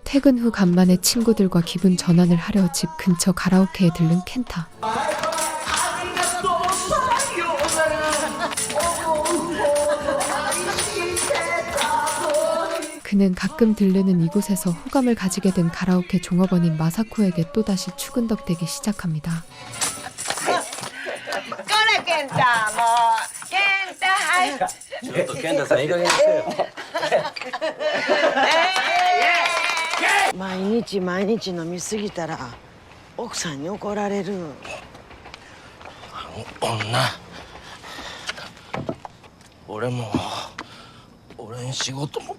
퇴근 후 간만에 친구들과 기분 전환을 하려 집 근처 가라오케에 들른 켄타. 그는 가끔 들르는 이곳에서 호감을 가지게 된 가라오케 종업원인 마사코에게 또다시 추근덕대기 시작합니다.毎日毎日飲みすぎたら奥さんに怒られる。女、俺も俺に仕事も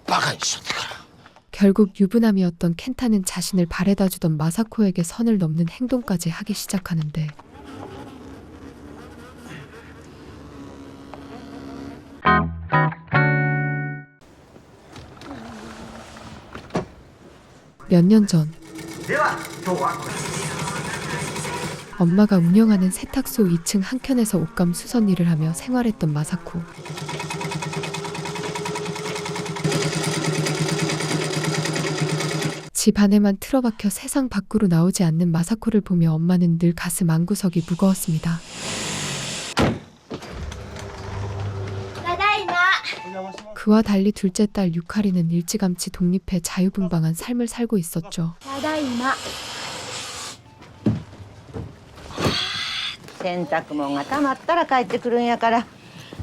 バカにしちゃってから。 결국 유부남이었던 켄타는 자신을 바래다주던 마사코에게 선을 넘는 행동까지 하기 시작하는데 몇 년 전 엄마가 운영하는 세탁소 2층 한켠에서 옷감 수선 일을 하며 생활했던 마사코. 집 안에만 틀어박혀 세상 밖으로 나오지 않는 마사코를 보며 엄마는 늘 가슴 안구석이 무거웠습니다. 그와 달리 둘째 딸 유카리는 일찌감치 독립해 자유분방한 삶을 살고 있었죠. 洗濯物がたまったら帰ってくるんやから。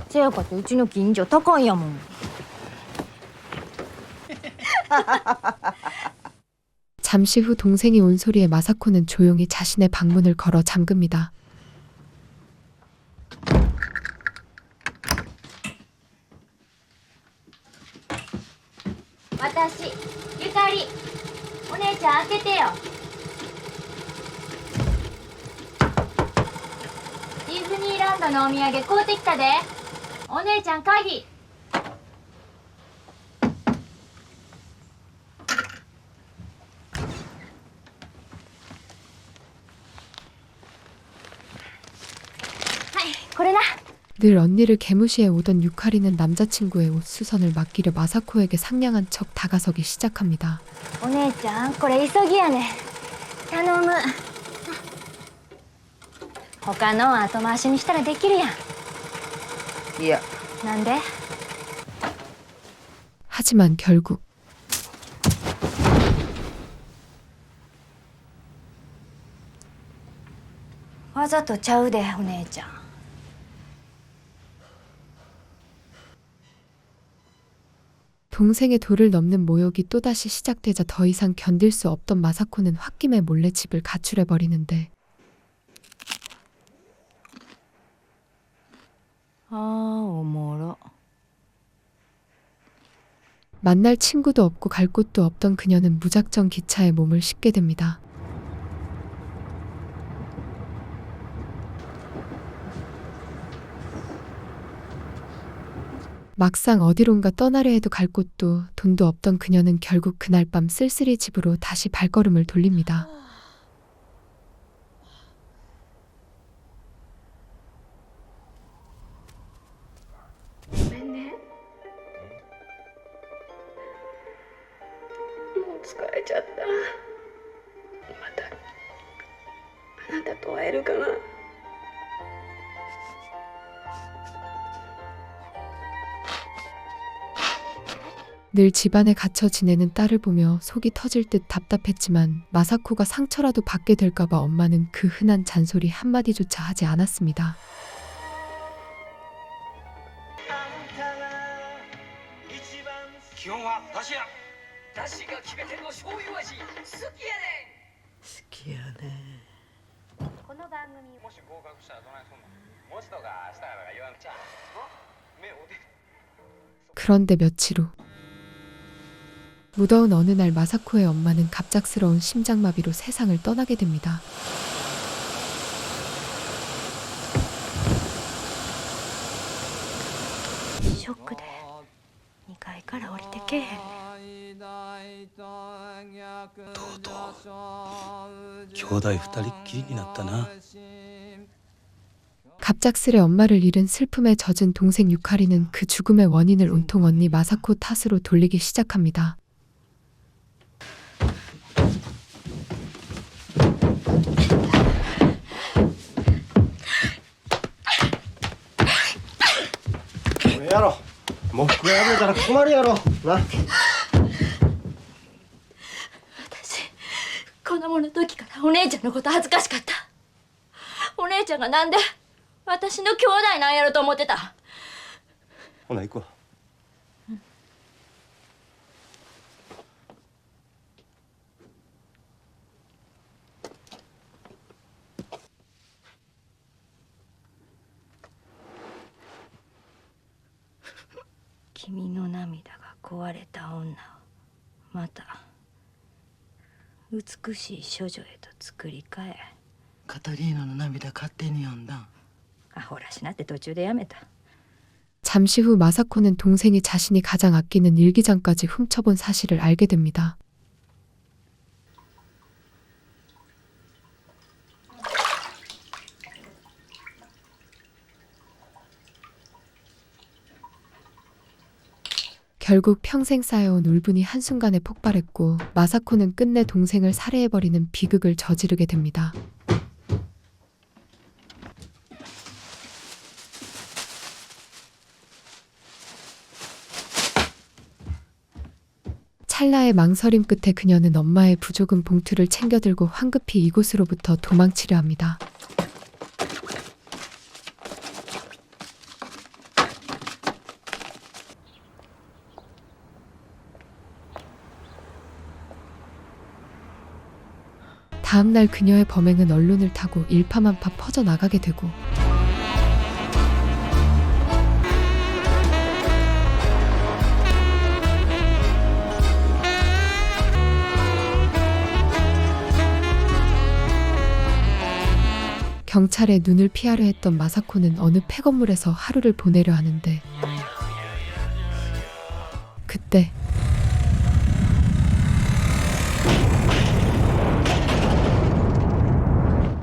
せやかてうちの近所高いやもん。 잠시 후 동생이 온 소리에 마사코는 조용히 자신의 방문을 걸어 잠깁니다.私、ゆかり、お姉ちゃん開けてよ。ディズニーランドのお土産買うてきたで。お姉ちゃん鍵。これな。 늘 언니를 개무시해 오던 유카리는 남자친구의 옷 수선을 맡기려 마사코에게 상냥한 척 다가서기 시작합니다. お姉ちゃん、これ急ぎやねん。頼む。他のは後回しにしたらできるやん。いや、なんで？ 하지만 결국 わざとちゃうで、お姉ちゃん。 동생의 도를 넘는 모욕이 또다시 시작되자 더 이상 견딜 수 없던 마사코는 홧김에 몰래 집을 가출해버리는데 어머러. 만날 친구도 없고 갈 곳도 없던 그녀는 무작정 기차에 몸을 싣게 됩니다. 막상 어디론가 떠나려 해도 갈 곳도 돈도 없던 그녀는 결국 그날 밤 쓸쓸히 집으로 다시 발걸음을 돌립니다. 늘 집안에 갇혀 지내는 딸을 보며 속이 터질 듯 답답했지만 마사코가 상처라도 받게 될까봐 엄마는 그 흔한 잔소리 한마디조차 하지 않았습니다. 그런데 며칠 후 무더운 어느 날 마사코의 엄마는 갑작스러운 심장마비로 세상을 떠나게 됩니다. 쇼크で2階から降りてけえへんねん。とうとう兄弟二人っきりになったな。 갑작스레 엄마를 잃은 슬픔에 젖은 동생 유카리는 그 죽음의 원인을 온통 언니 마사코 탓으로 돌리기 시작합니다. やろ喪服が破れたら困るやろな。私子供の時からお姉ちゃんのこと恥ずかしかった。お姉ちゃんがなんで私の兄弟なんやろと思ってた。ほな行くわ。君の涙が壊れた女をまた美しい処女へと作り変え、カタリーナの涙勝手に読んだ。アホらしなって途中でやめた。 잠시 후 마사코는 동생이 자신이 가장 아끼는 일기장까지 훔쳐본 사실을 알게 됩니다. 결국 평생 쌓여온 울분이 한순간에 폭발했고 마사코는 끝내 동생을 살해해버리는 비극을 저지르게 됩니다. 찰나의 망설임 끝에 그녀는 엄마의 부조금 봉투를 챙겨들고 황급히 이곳으로부터 도망치려 합니다. 다음날 그녀의 범행은 언론을 타고 일파만파 퍼져나가게 되고 경찰의 눈을 피하려 했던 마사코는 어느 폐건물에서 하루를 보내려 하는데 그때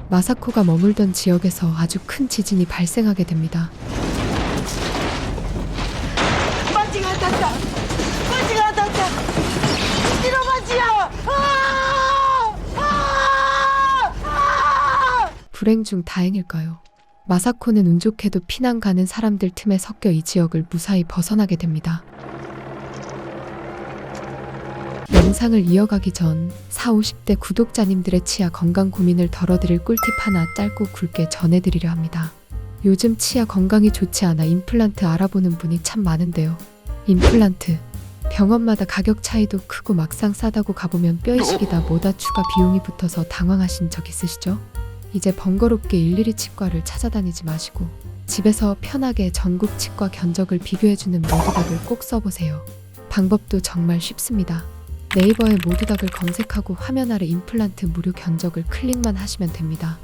마사코가 머물던 지역에서 아주 큰 지진이 발생하게 됩니다. 町が当たった。町が当たった。うちの町や。불행 중 다행일까요? 마사코는 운 좋게도 피난 가는 사람들 틈에 섞여 이 지역을 무사히 벗어나게 됩니다. 영상을 이어가기 전 40, 50대 구독자님들의 치아 건강 고민을 덜어드릴 꿀팁 하나 짧고 굵게 전해드리려 합니다. 요즘 치아 건강이 좋지 않아 임플란트 알아보는 분이 참 많은데요. 임플란트 병원마다 가격 차이도 크고 막상 싸다고 가보면 뼈이식이다 뭐다 추가 비용이 붙어서 당황하신 적 있으시죠? 이제 번거롭게 일일이 치과를 찾아다니지 마시고 집에서 편하게 전국 치과 견적을 비교해주는 모두닥을 꼭 써보세요. 방법도 정말 쉽습니다. 네이버에 모두닥을 검색하고 화면 아래 임플란트 무료 견적을 클릭만 하시면 됩니다.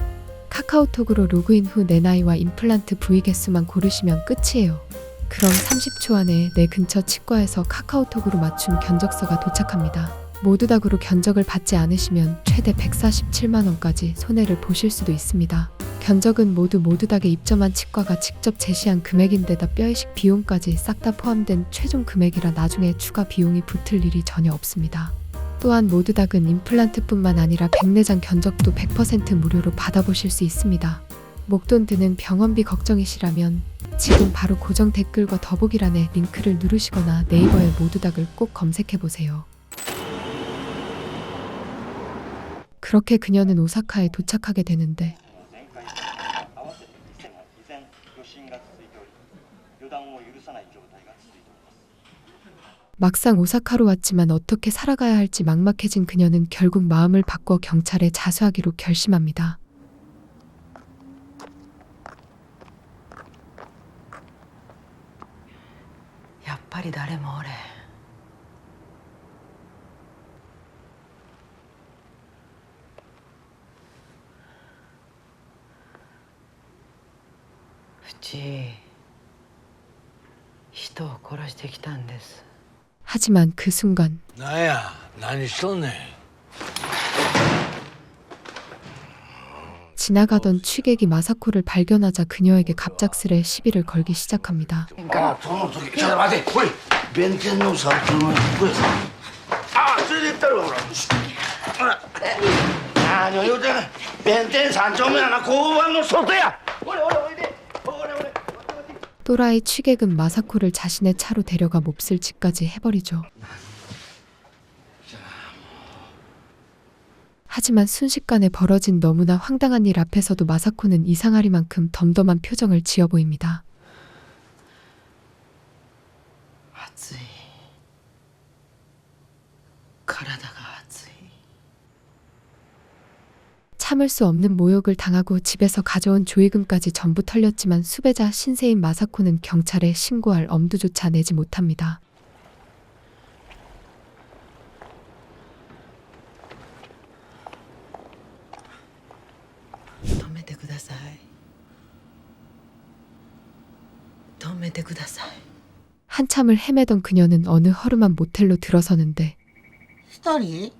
카카오톡으로 로그인 후 내 나이와 임플란트 부위 개수만 고르시면 끝이에요. 그럼 30초 안에 내 근처 치과에서 카카오톡으로 맞춘 견적서가 도착합니다. 모두닥으로 견적을 받지 않으시면 최대 147만원까지 손해를 보실 수도 있습니다. 견적은 모두닥에 입점한 치과가 직접 제시한 금액인데다 뼈이식 비용까지 싹 다 포함된 최종 금액이라 나중에 추가 비용이 붙을 일이 전혀 없습니다. 또한 모두닥은 임플란트뿐만 아니라 백내장 견적도 100% 무료로 받아보실 수 있습니다. 목돈 드는 병원비 걱정이시라면 지금 바로 고정 댓글과 더보기란에 링크를 누르시거나 네이버에 모두닥을 꼭 검색해보세요. 그렇게 그녀는 오사카에 도착하게 되는데 막상 오사카로 왔지만 어떻게 살아가야 할지 막막해진 그녀는 결국 마음을 바꿔 경찰에 자수하기로 결심합니다.やっぱり誰もおれん。うち人を殺してきたんです。 하지만 그 순간 나야,何しとんねん. 지나가던 취객이 마사코를 발견하자 그녀에게 갑작스레 시비를 걸기 시작합니다. その時、ちょっと待て、これ、弁天のサークルのこれさ。連れてったろ、ほら。何を言うてんねん。弁天三丁目やな、交番の外や。おいで。 또 또라이 취객은 마사코를 자신의 차로 데려가 몹쓸 짓까지 해버리죠. 하지만 순식간에 벌어진 너무나 황당한 일 앞에서도 마사코는 이상하리만큼 덤덤한 표정을 지어 보입니다. 暑い体が熱い 참을 수 없는 모욕을 당하고 집에서 가져온 조의금까지 전부 털렸지만 수배자 신세인 마사코는 경찰에 신고할 엄두조차 내지 못합니다. 止めてください止めてください 한참을 헤매던 그녀는 어느 허름한 모텔로 들어서는데 一人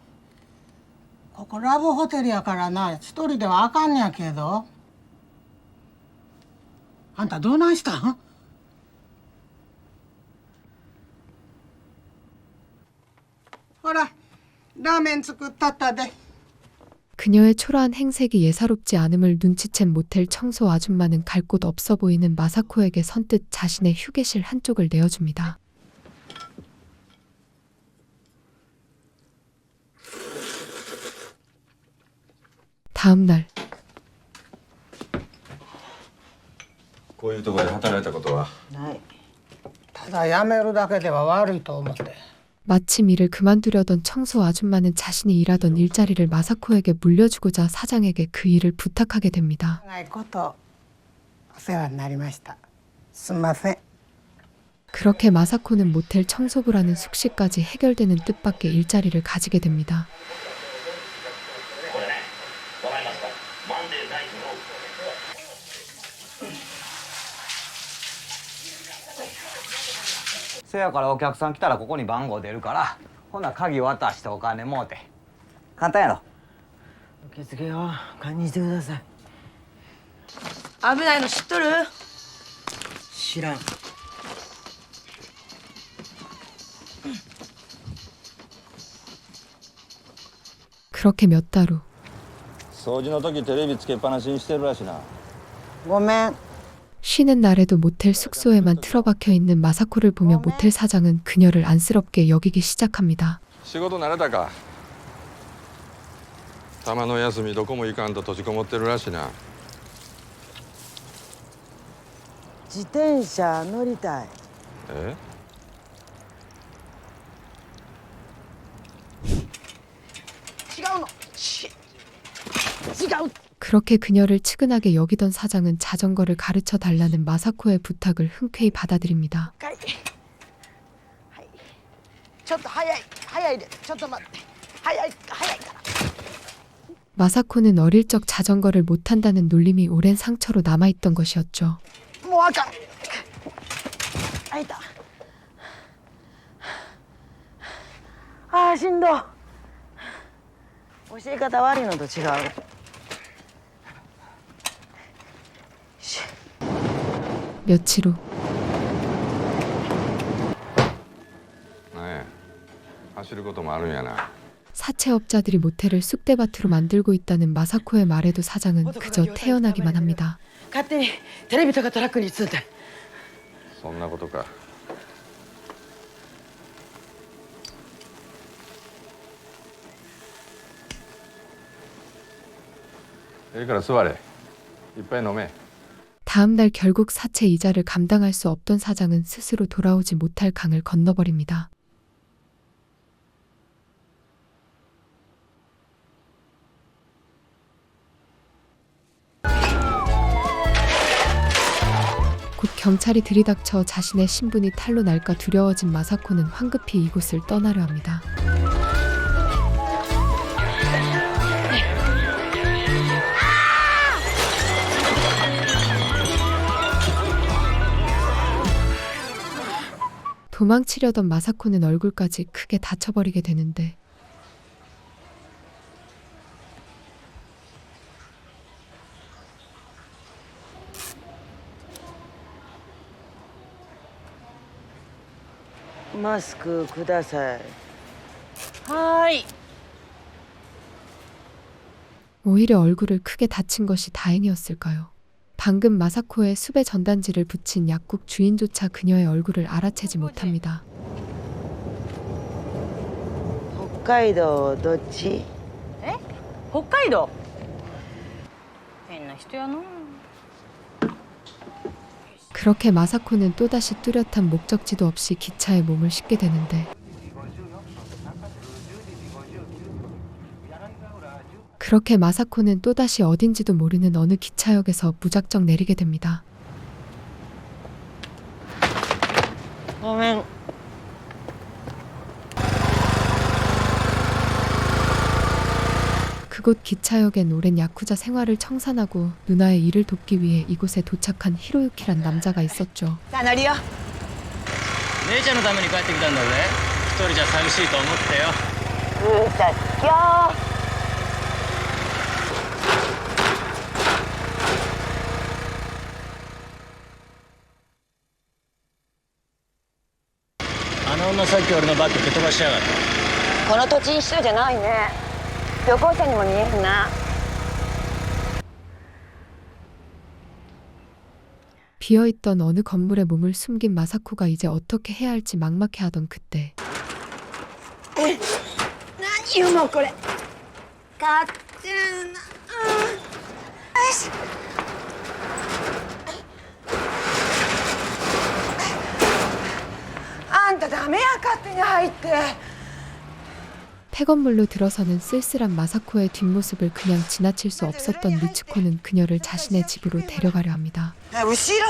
ここラブホテルやからな一人ではあかんねやけどあんたどないしたんほらラーメン作ったったで 그녀의 초라한 행색이 예사롭지 않음을 눈치챈 모텔 청소 아줌마는 갈 곳 없어 보이는 마사코에게 선뜻 자신의 휴게실 한쪽을 내어줍니다. 다음 날 こういうところで働いたことはないただ辞めるだけでは悪いと思って 마침 일을 그만두려던 청소 아줌마는 자신이 일하던 일자리를 마사코에게 물려주고자 사장에게 그 일을 부탁하게 됩니다. 長いことお世話になりましたすんません 그렇게 마사코는 모텔 청소부라는 숙식까지 해결되는 뜻밖의 일자리를 가지게 됩니다. せやからお客さん来たらここに番号出るからほな鍵渡してお金もうて簡単やろ受付を堪忍してください危ないの知っとる知らん 그렇게 몇 달 후 掃除の時テレビつけっぱなしにしてるらしいなごめん 쉬는 날에도 모텔 숙소에만 틀어박혀 있는 마사코를 보며 모텔 사장은 그녀를 안쓰럽게 여기기 시작합니다. 仕事慣れたかたまの休みどこも行かんと閉じこもってるらしいな自転車乗りたいえ 違うの違う 그렇게 그녀를 측은하게 여기던 사장은 자전거를 가르쳐 달라는 마사코의 부탁을 흔쾌히 받아들입니다. はいちょっと早いでちょっと待って早いから 마사코는 어릴 적 자전거를 못 탄다는 놀림이 오랜 상처로 남아있던 것이었죠. もうあかん開いたあーしんど教え方悪いのと違う 며칠 후 なんや走ることもあるんやな 사채업자들이 모텔을 쑥대밭으로 만들고 있다는 마사코의 말에도 사장은 그저 태연하기만 합니다. 勝手にテレビとかトラックに積んでそんなことかええから座れいっぱい飲め 다음 날 결국 사채 이자를 감당할 수 없던 사장은 스스로 돌아오지 못할 강을 건너버립니다. 곧 경찰이 들이닥쳐 자신의 신분이 탈로 날까 두려워진 마사코는 황급히 이곳을 떠나려 합니다. 도망치려던 마사코는 얼굴까지 크게 다쳐버리게 되는데 마스크くださいはーい 오히려 얼굴을 크게 다친 것이 다행이었을까요? 방금 마사코의 숲에 전단지를 붙인 약국 주인조차 그녀의 얼굴을 알아채지 못합니다. 北海道どっち？北海道変な人やな。 그렇게 마사코는 또다시 뚜렷한 목적지도 없이 기차에 몸을 싣게 되는데 그렇게 마사코는 또다시 어딘지도 모르는 어느 기차역에서 무작정 내리게 됩니다. ごめん。 그곳 기차역엔 오랜 야쿠자 생활을 청산하고 누나의 일을 돕기 위해 이곳에 도착한 히로유키란 남자가 있었죠. さあ乗るよ。姉ちゃんのために帰ってきたんだぜ。一人じゃ寂しいと思ってよ。さっきょ。 あの女さっき俺のバッグ蹴飛ばしやがった。この土地一緒じゃないね。旅行者にも見えるな。 비어있던 어느 건물에 몸을 숨긴 마사코가 이제 어떻게 해야 할지 막막해하던 그때 何よもうこれ。かっちゅうな。よし。あんたダメや勝手に入って。 폐건물로 들어서는 쓸쓸한 마사코의 뒷모습을 그냥 지나칠 수 없었던 미츠코는 그녀를 자신의 집으로 데려가려 합니다. 後ろ。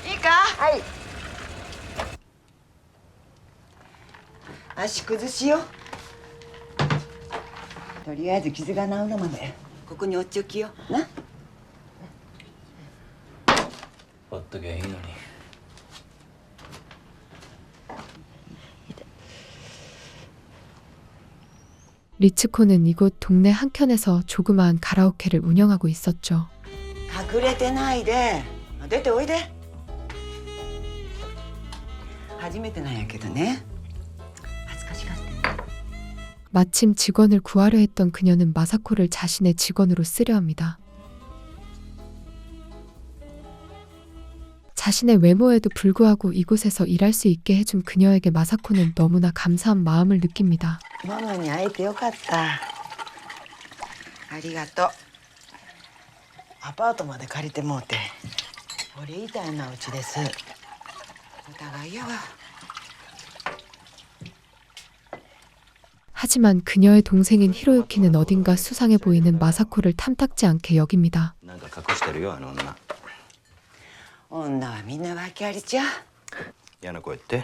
いいか。はい。足崩しよ。とりあえず傷が治るまでここにおっちおきよ。な。ほっときゃいいのに。 리츠코는 이곳 동네 한켠에서 조그마한 가라오케를 운영하고 있었죠. 隠れてないで出ておいで。初めてなんやけどね。恥ずかしがって。 마침 직원을 구하려 했던 그녀는 마사코를 자신의 직원으로 쓰려 합니다. 자신의 외모에도 불구하고 이곳에서 일할 수 있게 해준 그녀에게 마사코는 너무나 감사한 마음을 느낍니다. ママに会えてよかった。ありがとう。アパートまで借りてもうて。お礼みたいなうちです。お互いやわ。 하지만 그녀의 동생인 히로유키는 어딘가 수상해 보이는 마사코를 탐탁지 않게 여깁니다. なんか隠してるよあの女。女はみんな訳ありじゃ。嫌な声って。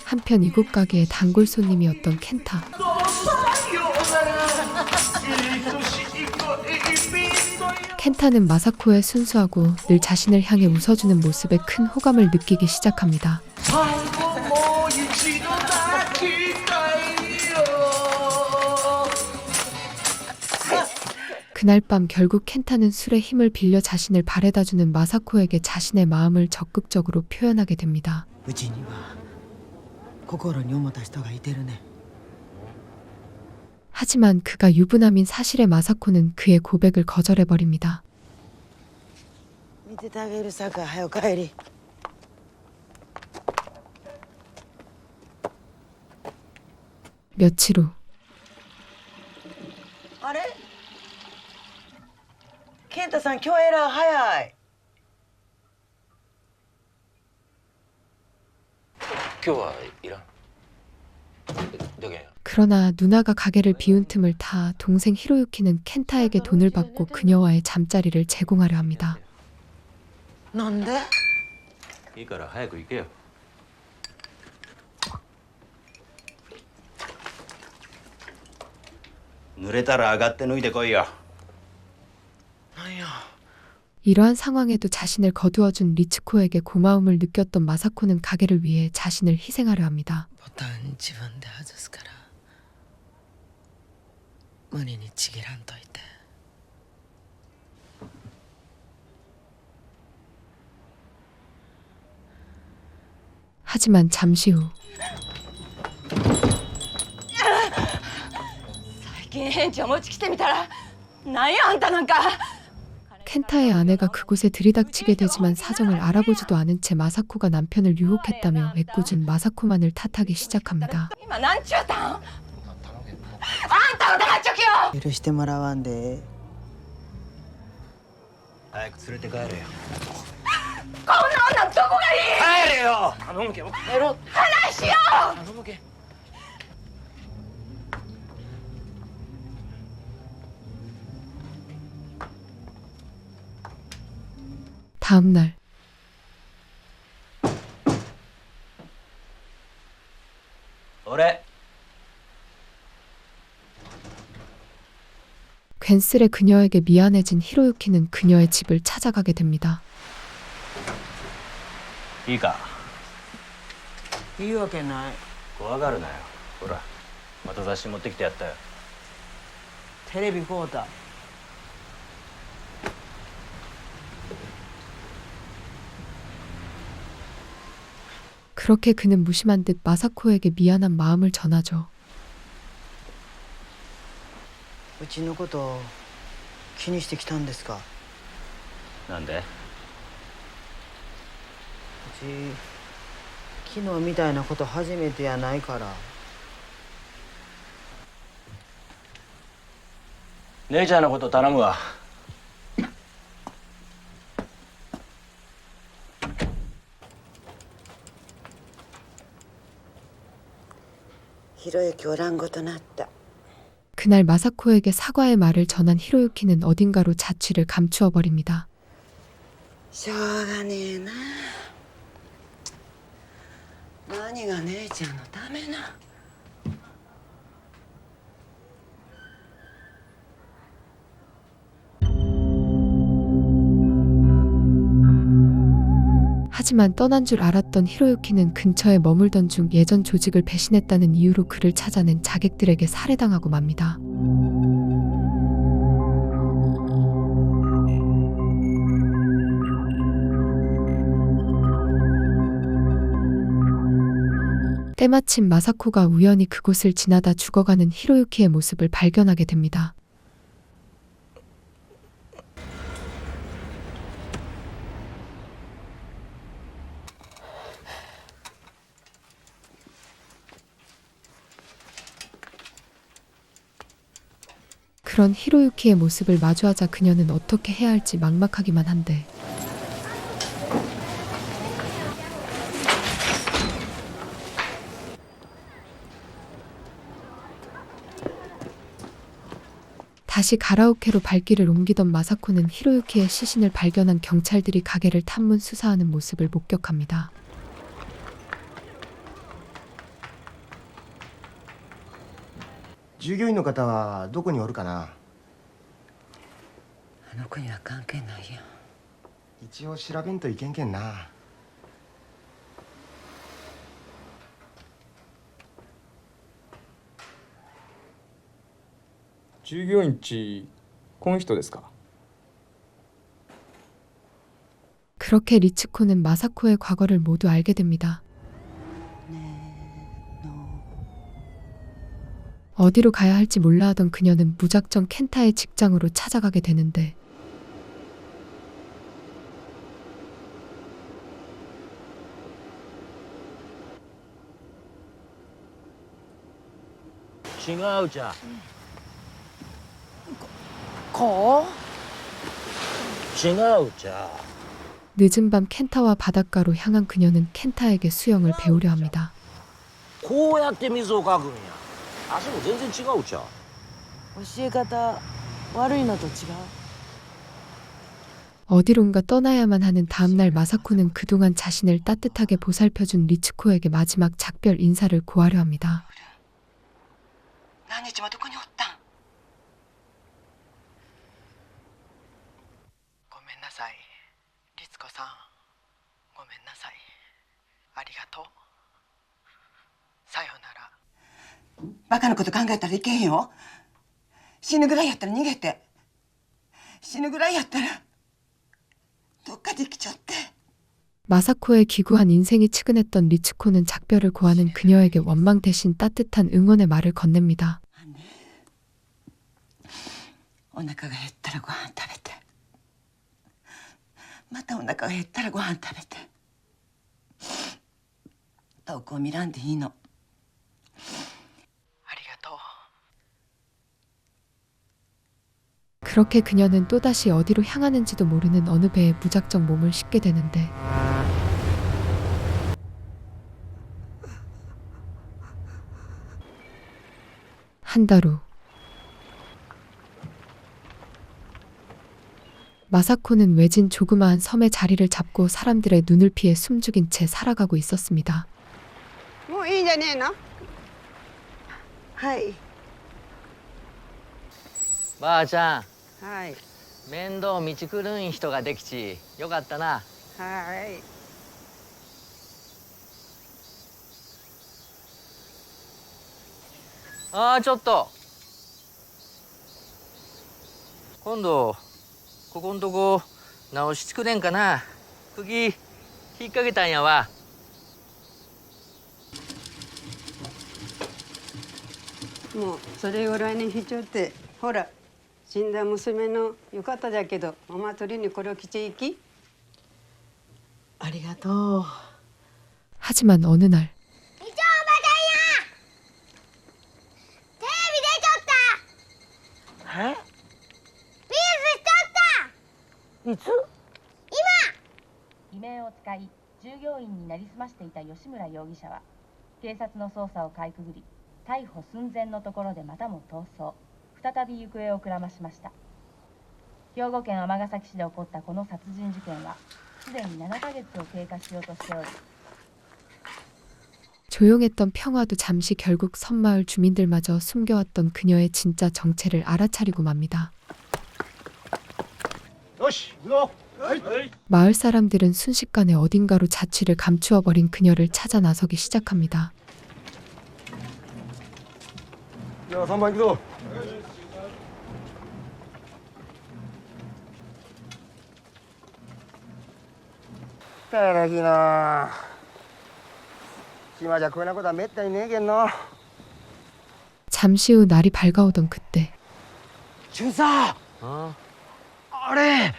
한편 이곳 가게의 단골 손님이었던 켄타. 켄타는 마사코의 순수하고 늘 자신을 향해 웃어주는 모습에 큰 호감을 느끼기 시작합니다. 그날 밤 결국 켄타는 술의 힘을 빌려 자신을 바래다주는 마사코에게 자신의 마음을 적극적으로 표현하게 됩니다. うちには心に思った人がいてるね。 하지만 그가 유부남인 사실의 마사코는 그의 고백을 거절해버립니다. 見ててあげるさか、早く帰り。 며칠 후 あれ？健太さん今日エラー早い。今日はいらん。だけ。 그러나 누나가 가게를 비운 틈을 타 동생 히로유키는 켄타에게 돈을 받고 그녀와의 잠자리를 제공하려 합니다. なんで？いいから早く行けよ。濡れたら上がって脱いでこいよ。 なんや。 이러한 상황에도 자신을 거두어준 리츠코에게 고마움을 느꼈던 마사코는 가게를 위해 자신을 희생하려 합니다. ボタン自分で外すから無理にちぎらんといて。 하지만 잠시 후金返事を持ち来てみたらなんやあんたなんか。 켄타의 아내가 그곳에 들이닥치게 되지만 사정을 알아보지도 않은 채 마사코가 남편을 유혹했다며 애꿎은 마사코만을 탓하기 시작합니다. 今なんちゅうたん。あんたの黙っちょきよ。許してもらわんで。早く連れて帰れよ。こんな女どこがいい。帰れよ。頼むけど。帰ろう。話しよう。頼むけ。 다음 날俺 괜스레 그녀에게 미안해진 히로유키는 그녀의 집을 찾아가게 됩니다. いいかいいわけない。怖がるなよほらまた雑誌持ってきてやったよテレビ買うた。 그렇게 그는 무심한 듯 마사코에게 미안한 마음을 전하죠. うちのこと気にしてきたんですか。なんでうち昨日みたいなこと初めてやないから。姉ちゃんのこと頼むわひろゆきおらんごとなった。 그날 마사코에게 사과의 말을 전한 히로유키는 어딘가로 자취를 감추어 버립니다. しょうがねえな。何が姉ちゃんのためな。 하지만 떠난 줄 알았던 히로유키는 근처에 머물던 중 예전 조직을 배신했다는 이유로 그를 찾아낸 자객들에게 살해당하고 맙니다. 때마침 마사코가 우연히 그곳을 지나다 죽어가는 히로유키의 모습을 발견하게 됩니다. 그런 히로유키의 모습을 마주하자 그녀는 어떻게 해야 할지 막막하기만 한데 다시 가라오케로 발길을 옮기던 마사코는 히로유키의 시신을 발견한 경찰들이 가게를 탐문 수사하는 모습을 목격합니다. 従業員の方はどこにおるかな。あの子には関係ないよ。一応調べんといけんけんな。従業員ちこの人ですか。 그렇게 리츠코는 마사코의 과거를 모두 알게 됩니다. 어디로 가야 할지 몰라 하던 그녀는 무작정 켄타의 직장으로 찾아가게 되는데違うじゃん。こ違うじゃん。 늦은 밤 켄타와 바닷가로 향한 그녀는 켄타에게 수영을 배우려 합니다. こうやって水をかくんや。足も全然違うじゃん。教え方悪いのと違う。 어디론가 떠나야만 하는 다음날 마사코는 그동안 자신을 따뜻하게 보살펴준 리츠코에게 마지막 작별 인사를 고하려 합니다. 何日もどこにおったん。ごめんなさい、律子さん。ごめんなさい。ありがとう。さようなら。バカなこと考えたらいけへんよ。死ぬぐらいやったら逃げて。死ぬぐらいやったらどっかで生きちゃって。 마사코의 기구한 인생이 측은했던 리츠코는 작별을 고하는 그녀에게 원망 대신 따뜻한 응원의 말을 건넵니다. お腹が減ったらご飯食べて、またお腹が減ったらご飯食べて、遠くを見らんでいいの。ありがとう。 그렇게 그녀는 또다시 어디로 향하는지도 모르는 어느 배에 무작정 몸을 싣게 되는데 한 달 후 마사코는 외진 조그마한 섬의 자리를 잡고 사람들의 눈을 피해 숨죽인 채 살아가고 있었습니다. もういいんじゃねえの？はい。ばあちゃん、はい。面倒見ちくるん人ができちよかったな。はい。ああ、ちょっと今度ここんとこ直しちくれんかな。釘引っ掛けたんやわ。もうそれぐらいにしちゃって、ほら死んだ娘の浴衣じゃけどお祭りにこれを着ていき。ありがとう。 하지만 어느 날え？いつ？偽名を使い従業員になりすましていた吉村容疑者は警察の捜査をかいくぐり逮捕寸前のところでまたも逃走、再び行方をくらましました。兵庫県尼崎市で起こったこの殺人事件はすでに7ヶ月を経過しようとしており 조용했던 평화도 잠시 결국 섬마을 주민들마저 숨겨왔던 그녀의 진짜 정체를 알아차리고 맙니다. 마을 사람들은 순식간에 어딘가로 자취를 감추어버린 그녀를 찾아 나서기 시작합니다. 야, 3번 기도. 때라기나. 지마자 그나 보다 몇 달이 내겠노. 잠시 후 날이 밝아오던 그때 준사. 어? あれ。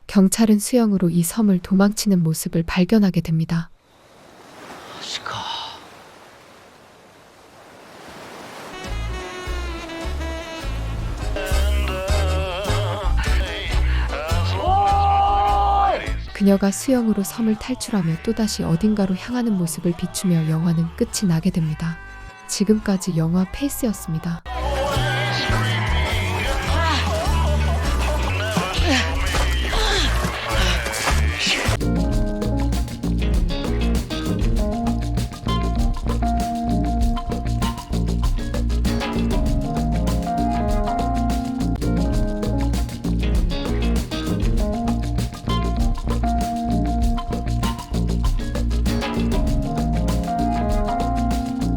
경찰은 수영으로 이 섬을 도망치는 모습을 발견하게 됩니다. 그녀가 수영으로 섬을 탈출하며 또다시 어딘가로 향하는 모습을 비추며 영화는 끝이 나게 됩니다. 지금까지 영화 페이스였습니다.